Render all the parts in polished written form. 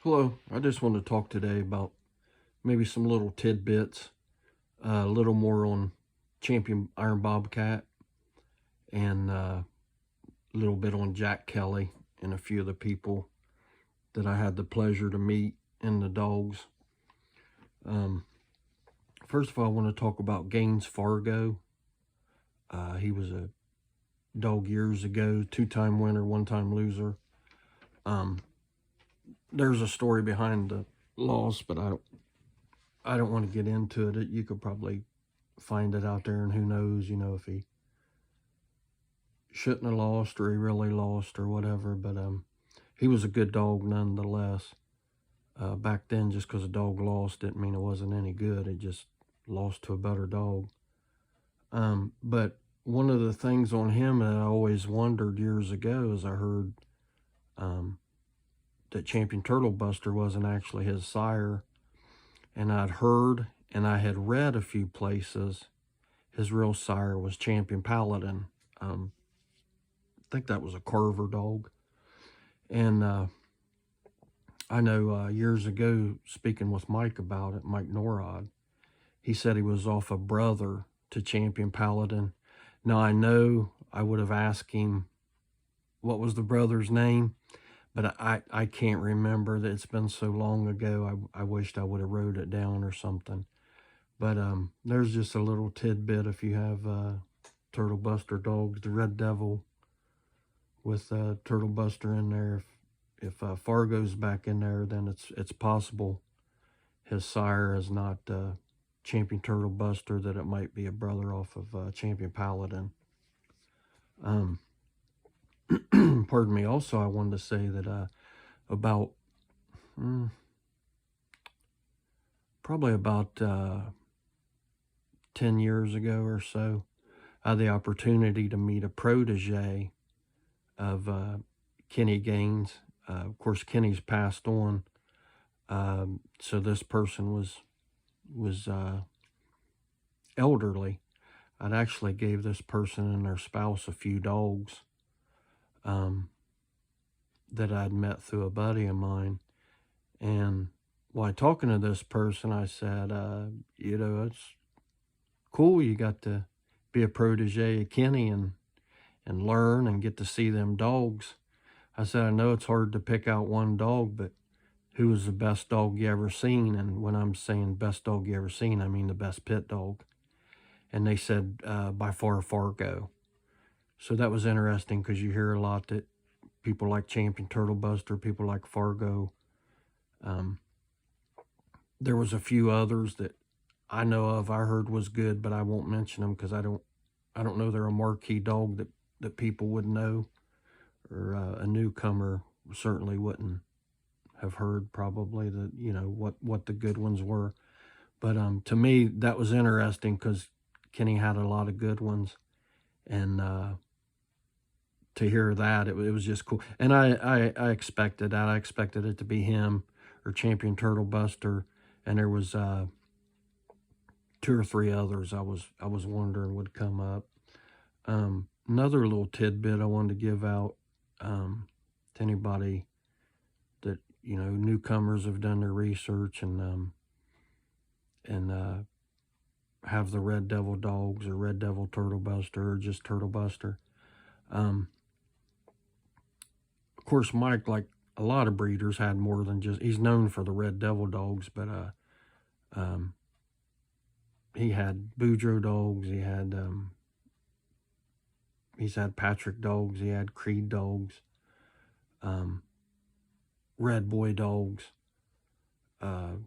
Hello, I just want to talk today about maybe some little tidbits, a little more on Champion Iron Bobcat, and a little bit on Jack Kelly and a few of the people that I had the pleasure to meet and the dogs. First of all, I want to talk about Gaines Fargo. He was a dog years ago, two-time winner, one-time loser. There's a story behind the loss, but I don't want to get into it. You could probably find it out there, and who knows, if he shouldn't have lost or he really lost or whatever. But he was a good dog nonetheless. Back then, just because a dog lost didn't mean it wasn't any good. It just lost to a better dog. But one of the things on him that I always wondered years ago is I heard that Champion Turtle Buster wasn't actually his sire. And I'd heard and I had read a few places his real sire was Champion Paladin. I think that was a Carver dog. And I know years ago, speaking with Mike about it, Mike Norrod, he said he was off a brother to Champion Paladin. Now, I know I would have asked him what was the brother's name, but I can't remember. That it's been so long ago. I wished I would have wrote it down or something. But there's just a little tidbit if you have Turtle Buster dogs. The Red Devil with Turtle Buster in there. If Fargo's back in there, then it's possible his sire is not Champion Turtle Buster, that it might be a brother off of Champion Paladin. Pardon me. Also, I wanted to say that about probably about 10 years ago or so, I had the opportunity to meet a protege of Kenny Gaines. Of course, Kenny's passed on, so this person was elderly. I'd actually gave this person and their spouse a few dogs that I'd met through a buddy of mine. And while talking to this person, I said, it's cool you got to be a protege of Kenny and learn and get to see them dogs. I said, I know it's hard to pick out one dog, but who was the best dog you ever seen? And when I'm saying best dog you ever seen, I mean the best pit dog. And they said, by far, Fargo. So that was interesting, because you hear a lot that people like Champion Turtle Buster, people like Fargo. There was a few others that I know of, I heard was good, but I won't mention them because I don't know they're a marquee dog that people would know, or a newcomer certainly wouldn't have heard probably that, what the good ones were. But to me, that was interesting because Kenny had a lot of good ones, and to hear that, it was just cool. And I expected that. I expected it to be him or Champion Turtle Buster, and there was 2 or 3 others I was wondering would come up. Another little tidbit I wanted to give out to anybody that, newcomers have done their research and have the Red Devil dogs or Red Devil Turtle Buster or just Turtle Buster. Of course, Mike, like a lot of breeders, had more than just, he's known for the Red Devil dogs, but he had Boudreaux dogs, he's had Patrick dogs, he had Creed dogs, Red Boy dogs. I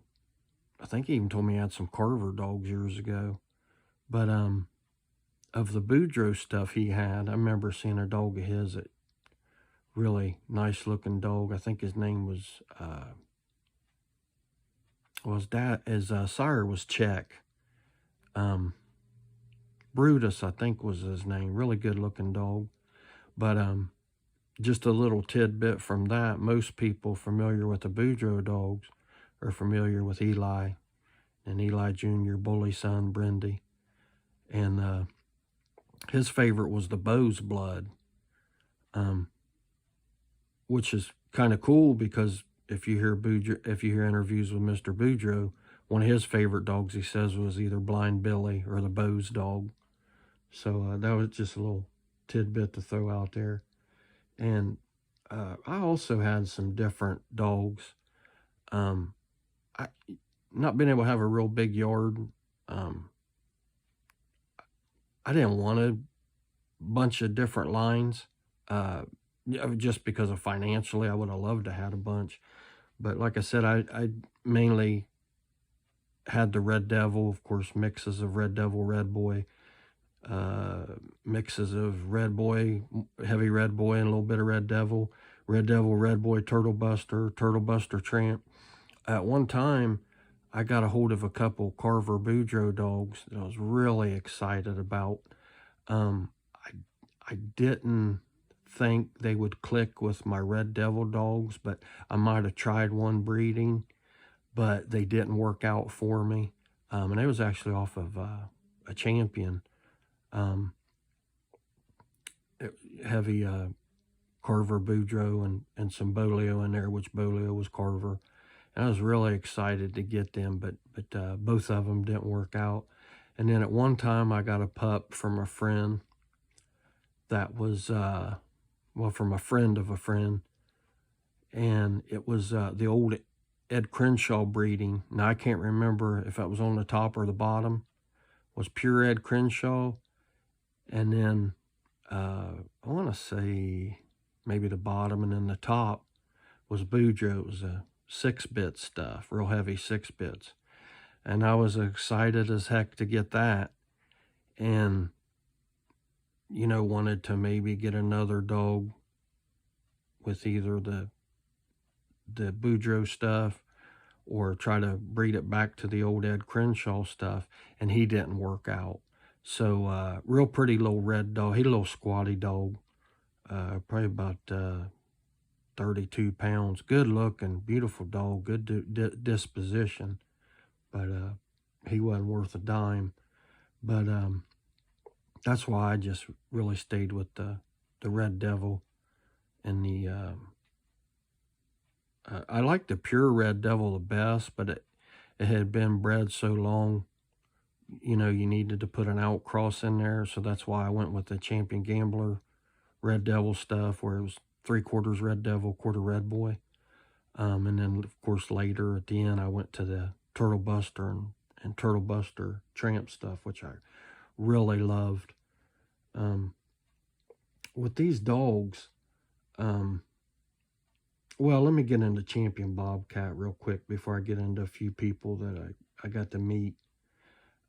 think he even told me he had some Carver dogs years ago. But of the Boudreaux stuff he had, I remember seeing a dog of his, that really nice looking dog. I think his name was his sire was Czech. Brutus, I think, was his name. Really good looking dog. But just a little tidbit from that, most people familiar with the Boudreaux dogs are familiar with Eli and Eli Jr., Bully Son, Brindy. And his favorite was the Bow's Blood, which is kind of cool because if you hear interviews with Mr. Boudreaux, one of his favorite dogs, he says, was either Blind Billy or the Bose dog. So that was just a little tidbit to throw out there. And I also had some different dogs. I not being able to have a real big yard. I didn't want a bunch of different lines. Just because of financially, I would have loved to have a bunch. But like I said, I mainly had the Red Devil, of course, mixes of Red Devil, Red Boy, mixes of Red Boy, heavy Red Boy, and a little bit of Red Devil, Red Boy, Turtle Buster Tramp. At one time, I got a hold of a couple Carver Boudreaux dogs that I was really excited about. I didn't think they would click with my Red Devil dogs, but I might have tried one breeding, but they didn't work out for me. And it was actually off of a Champion, heavy Carver Boudreaux and some Bolio in there, which Bolio was Carver. And I was really excited to get them, but both of them didn't work out. And then at one time, I got a pup from a friend that was, from a friend of a friend. And it was the old Ed Crenshaw breeding. Now, I can't remember if that was on the top or the bottom. It was pure Ed Crenshaw. And then I want to say maybe the bottom, and then the top was Boudreaux. It was a 6-bit stuff, real heavy 6-bits. And I was excited as heck to get that. And, wanted to maybe get another dog with either the Boudreaux stuff or try to breed it back to the old Ed Crenshaw stuff. And he didn't work out. So, real pretty little red dog. He's a little squatty dog, probably about 32 pounds. Good looking, beautiful dog, good disposition. But he wasn't worth a dime. But that's why I just really stayed with the Red Devil and the... I like the pure Red Devil the best, but it had been bred so long, you needed to put an outcross in there. So that's why I went with the Champion Gambler Red Devil stuff, where it was 3/4 Red Devil, 1/4 Red Boy. And then, of course, later at the end, I went to the Turtle Buster and Turtle Buster Tramp stuff, which I really loved. With these dogs, well, let me get into Champion BobCat real quick before I get into a few people that I got to meet.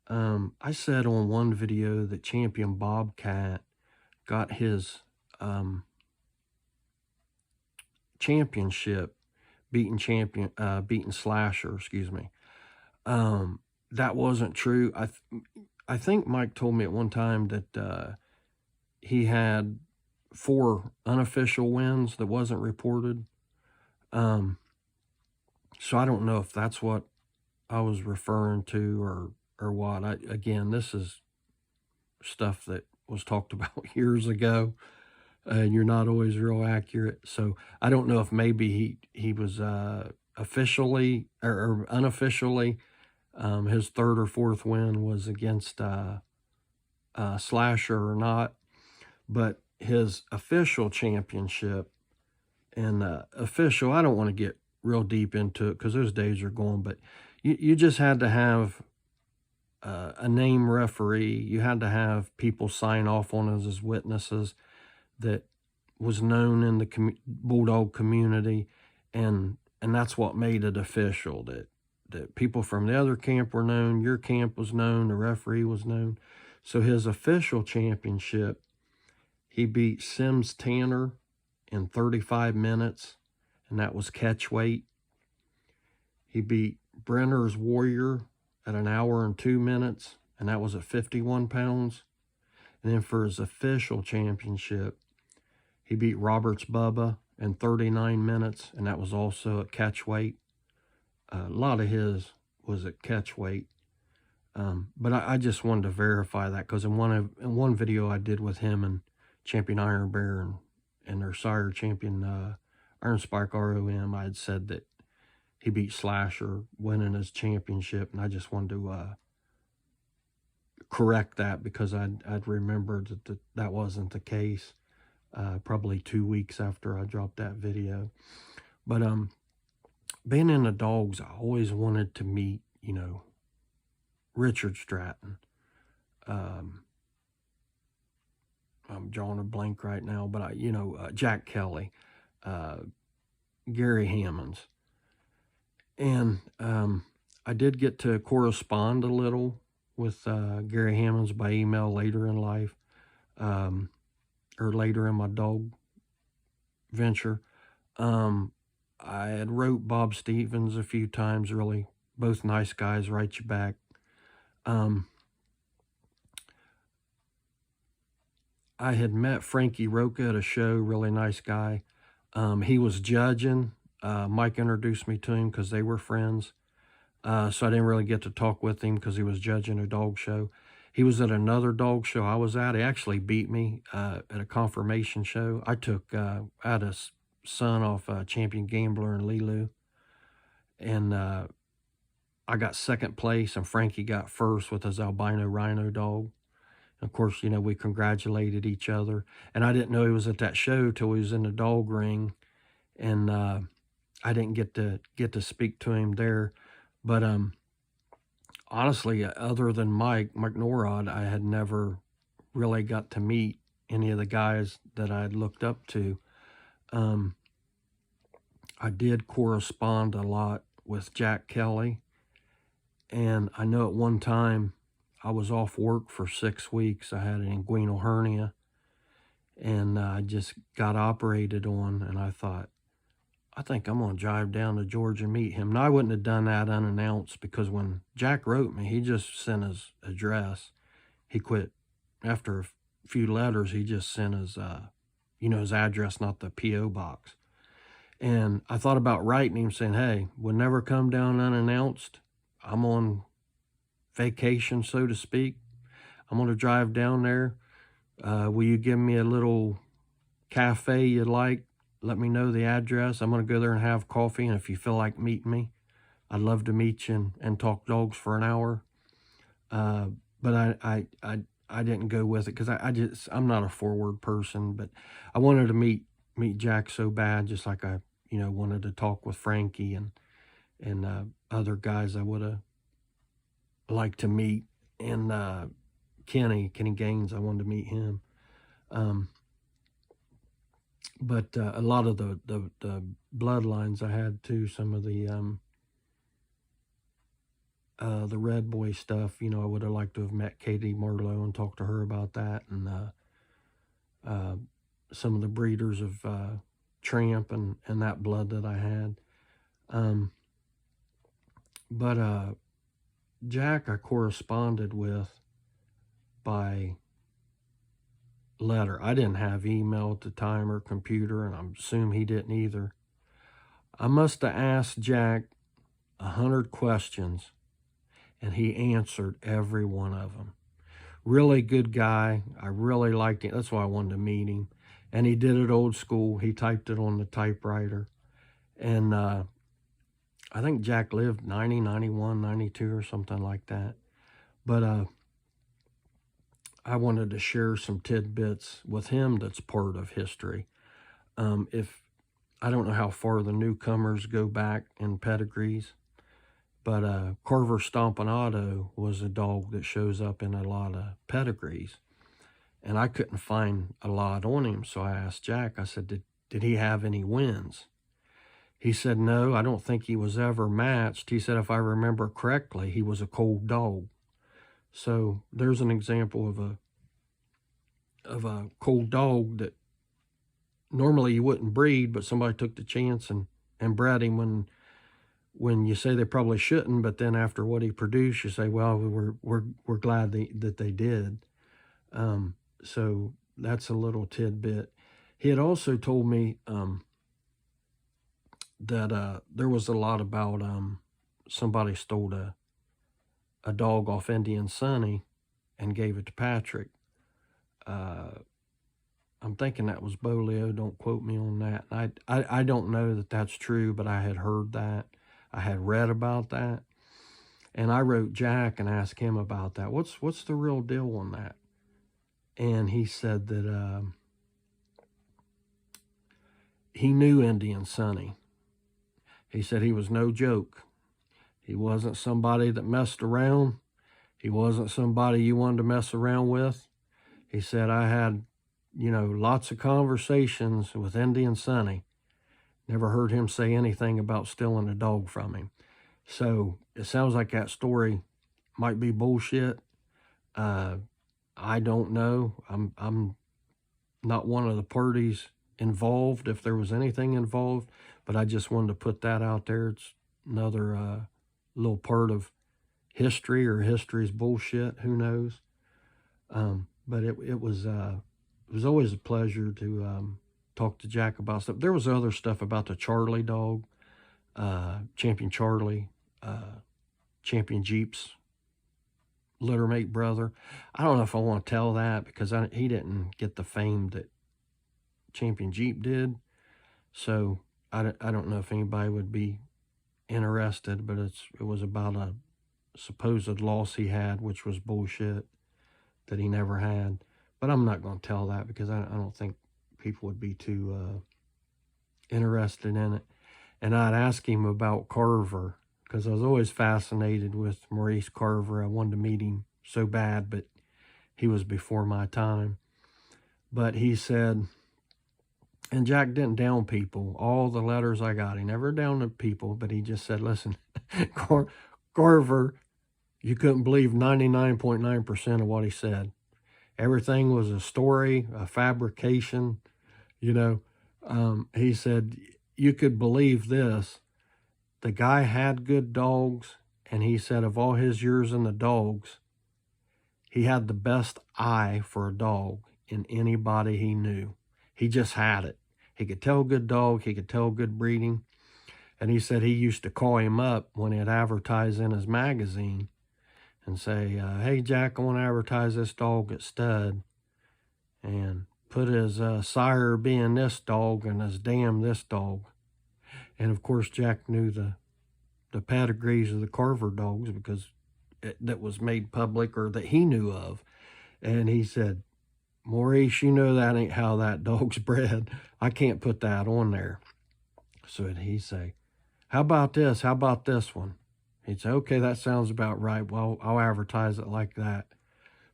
I said on one video that Champion BobCat got his championship beating Slasher, excuse me. That wasn't true. I think Mike told me at one time that he had 4 unofficial wins that wasn't reported. So I don't know if that's what I was referring to or what. Again, this is stuff that was talked about years ago, and you're not always real accurate. So I don't know if maybe he was officially or unofficially, his 3rd or 4th win was against Slasher or not, but his official championship and official, I don't want to get real deep into it because those days are gone, but you just had to have a name referee. You had to have people sign off on it as witnesses that was known in the Bulldog community, and that's what made it official, that people from the other camp were known, your camp was known, the referee was known. So his official championship, he beat Sims Tanner in 35 minutes, and that was catch weight. He beat Brenner's Warrior at 1 hour and 2 minutes, and that was at 51 pounds. And then for his official championship, he beat Roberts Bubba in 39 minutes, and that was also at catch weight. A lot of his was at catch weight. But I just wanted to verify that because in one video I did with him and Champion Iron Bear and their sire Champion Iron Spike ROM, I had said that he beat Slasher, winning his championship, and I just wanted to correct that because I'd remembered that wasn't the case. Probably 2 weeks after I dropped that video. But being in the dogs, I always wanted to meet, Richard Stratton. I'm drawing a blank right now, but Jack Kelly, Gary Hammonds. And I did get to correspond a little with Gary Hammonds by email later in life, or later in my dog venture. I had wrote Bob Stevens a few times, really. Both nice guys, write you back. I had met Frankie Roca at a show, really nice guy. He was judging. Mike introduced me to him because they were friends. So I didn't really get to talk with him because he was judging a dog show. He was at another dog show I was at. He actually beat me at a confirmation show. I had a son off Champion Gambler and Lilu. And I got second place, and Frankie got first with his albino rhino dog. Of course, we congratulated each other. And I didn't know he was at that show till he was in the dog ring. And I didn't get to speak to him there. But honestly, other than Mike Norrod, I had never really got to meet any of the guys that I had looked up to. I did correspond a lot with Jack Kelly. And I know at one time, I was off work for 6 weeks. I had an inguinal hernia, and I just got operated on, and I thought, I think I'm going to drive down to Georgia and meet him. Now, I wouldn't have done that unannounced because when Jack wrote me, he just sent his address. He quit after a few letters. He just sent his, his address, not the P.O. box. And I thought about writing him saying, hey, would never come down unannounced. I'm on vacation, so to speak. I'm going to drive down there. Will you give me a little cafe you'd like? Let me know the address. I'm going to go there and have coffee. And if you feel like meeting me, I'd love to meet you and talk dogs for an hour. But I didn't go with it because I'm not a forward person, but I wanted to meet Jack so bad, just like I, wanted to talk with Frankie and other guys I would have liked to meet. And Kenny Gaines, I wanted to meet him. But a lot of the bloodlines I had too, some of the Red Boy stuff, I would have liked to have met Katie Marlowe and talked to her about that. And some of the breeders of Tramp and that blood that I had. But Jack I corresponded with by letter. I didn't have email at the time or computer, and I assume he didn't either. I must have asked Jack 100 questions, and he answered every one of them. Really good guy. I really liked him. That's why I wanted to meet him. And he did it old school. He typed it on the typewriter. And I think Jack lived 90, 91, 92 or something like that. But I wanted to share some tidbits with him that's part of history. If I don't know how far the newcomers go back in pedigrees, but Carver Stompanato was a dog that shows up in a lot of pedigrees. And I couldn't find a lot on him, so I asked Jack, I said, did he have any wins? He said, no, I don't think he was ever matched. He said, if I remember correctly, he was a cold dog. So there's an example of a cold dog that normally you wouldn't breed, but somebody took the chance and bred him when you say they probably shouldn't, but then after what he produced, you say, well, we're glad that they did. So that's a little tidbit. He had also told me that there was a lot about somebody stole a dog off Indian Sunny and gave it to Patrick. I'm thinking that was Bolio. Don't quote me on that. I don't know that that's true, but I had heard that. I had read about that. And I wrote Jack and asked him about that. What's the real deal on that? And he said that he knew Indian Sonny. He said he was no joke. He wasn't somebody that messed around. He wasn't somebody you wanted to mess around with. He said, I had, lots of conversations with Indian Sonny. Never heard him say anything about stealing a dog from him. So it sounds like that story might be bullshit. I don't know. I'm not one of the parties involved, if there was anything involved, but I just wanted to put that out there. It's another little part of history, or history's bullshit. Who knows? But it was always a pleasure to talk to Jack about stuff. There was other stuff about the Charlie dog, Champion Charlie, Champion Jeep's littermate brother. I don't know if I want to tell that, because he didn't get the fame that Champion Jeep did. So I don't know if anybody would be interested, but it was about a supposed loss he had, which was bullshit, that he never had. But I'm not going to tell that, because I don't think people would be too interested in it. And I'd ask him about Carver, because I was always fascinated with Maurice Carver. I wanted to meet him so bad, but he was before my time. But he said, and Jack didn't down people. All the letters I got, he never downed people, but he just said, listen, Carver, you couldn't believe 99.9% of what he said. Everything was a story, a fabrication, He said, you could believe this. The guy had good dogs, and he said of all his years in the dogs, he had the best eye for a dog in anybody he knew. He just had it. He could tell good dog. He could tell good breeding. And he said he used to call him up when he'd advertise in his magazine and say, hey, Jack, I want to advertise this dog at stud, and put his sire being this dog and his dam this dog. And, of course, Jack knew the pedigrees of the Carver dogs, because that was made public, or that he knew of. And he said, Maurice, you know that ain't how that dog's bred. I can't put that on there. So he'd say, how about this? How about this one? He'd say, okay, that sounds about right. Well, I'll advertise it like that.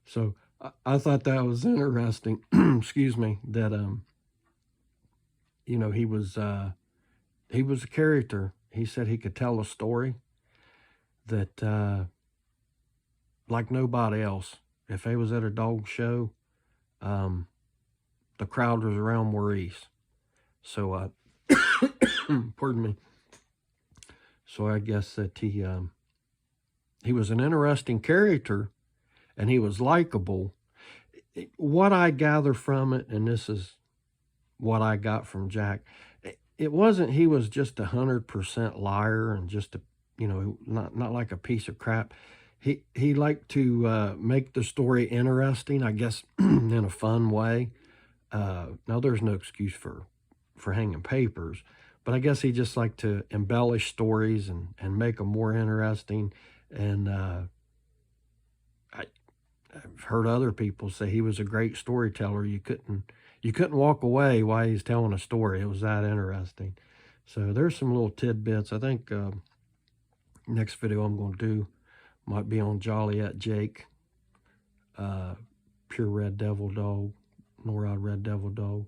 So I thought that was interesting. Excuse me. That, he was a character. He said he could tell a story that, like nobody else. If he was at a dog show, the crowd was around Maurice. So, pardon me. So I guess that he was an interesting character, and he was likable. What I gather from it, and this is what I got from Jack, it wasn't he was just 100% liar and just not like a piece of crap. He liked to make the story interesting, I guess, in a fun way. Now there's no excuse for hanging papers, but I guess he just liked to embellish stories and make them more interesting. And I've heard other people say he was a great storyteller. You couldn't walk away while he's telling a story. It was that interesting. So there's some little tidbits. I think next video I'm going to do might be on Joliet Jake, pure Red Devil dog, Norrod Red Devil dog.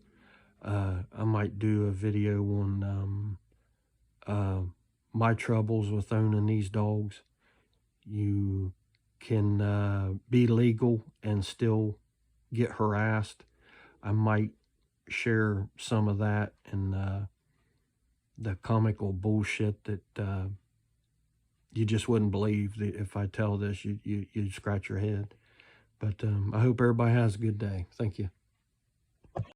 I might do a video on my troubles with owning these dogs. You can be legal and still get harassed. I might share some of that and the comical bullshit that you just wouldn't believe. That if I tell this, you'd scratch your head. But I hope everybody has a good day. Thank you.